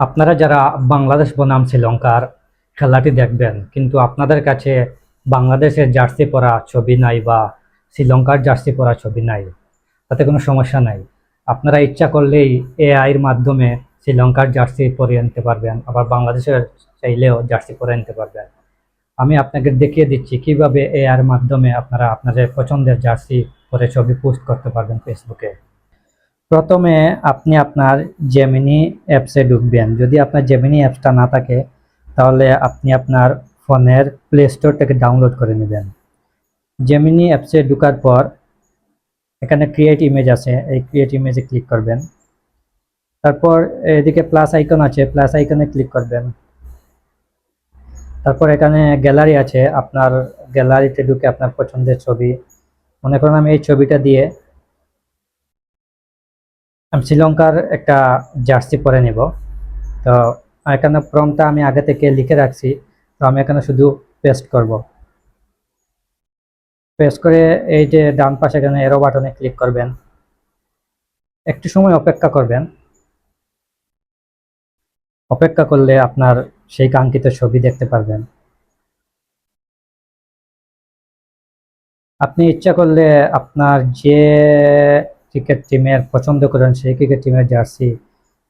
আপনারা যারা বাংলাদেশ বনাম শ্রীলঙ্কার খেলাটি দেখবেন, কিন্তু আপনাদের কাছে বাংলাদেশের জার্সি পরা ছবি নাই বা শ্রীলঙ্কার জার্সি পরা ছবি নাই, তাতে কোনো সমস্যা নাই। আপনারা ইচ্ছা করলেই এআইয়ের মাধ্যমে শ্রীলঙ্কার জার্সি পরিয়ে নিতে পারবেন, আবার বাংলাদেশের চাইলেও জার্সি পরে নিতে পারবেন। আমি আপনাকে দেখিয়ে দিচ্ছি কিভাবে এআইয়ের মাধ্যমে আপনারা আপনাদের পছন্দের জার্সি পরে ছবি পোস্ট করতে পারবেন ফেসবুকে। প্রথমে আপনি আপনার জেমিনি অ্যাপসে ঢুকবেন। যদি আপনার জেমিনি অ্যাপসটা না থাকে, তাহলে আপনি আপনার ফোনের প্লে স্টোর থেকে ডাউনলোড করে নেবেন। জেমিনি অ্যাপসে ঢোকার পর এখানে ক্রিয়েট ইমেজ আছে, এই ক্রিয়েট ইমেজে ক্লিক করবেন। তারপর এদিকে প্লাস আইকন আছে, প্লাস আইকনে ক্লিক করবেন। তারপর এখানে গ্যালারি আছে, আপনার গ্যালারিতে ঢুকে আপনার পছন্দের ছবি, মনে করেন আমি এই ছবিটা দিয়ে আমি শ্রীলঙ্কার একটা জার্সি পরে নেব। তো এখানে প্রম্পটটা আমি আগে থেকে লিখে রাখছি, তো আমি এখানে শুধু পেস্ট করব। পেস্ট করে এই যে ডান পাশে এখানে এরো বাটনে ক্লিক করবেন, একটু সময় অপেক্ষা করবেন। অপেক্ষা করলে আপনার সেই কাঙ্ক্ষিত ছবি দেখতে পারবেন। আপনি ইচ্ছা করলে আপনার যে ক্রিকেট টিমের পছন্দ করেন সেই ক্রিকেট টিমের জার্সি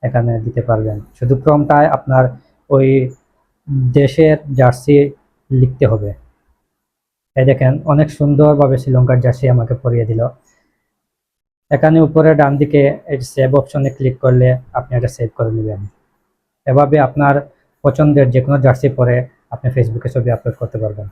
এখানে দিতে পারবেন। শুধু প্রম্পটটায় আপনার ওই দেশের জার্সি লিখতে হবে। এই দেখেন অনেক সুন্দরভাবে শ্রীলঙ্কার জার্সি আমাকে পরিয়ে দিল। এখানে উপরে ডান দিকে এই সেভ অপশনে ক্লিক করলে আপনি এটা সেভ করে নেবেন। এভাবে আপনার পছন্দের যে কোনো জার্সি পরে আপনি ফেসবুকে ছবি আপলোড করতে পারবেন।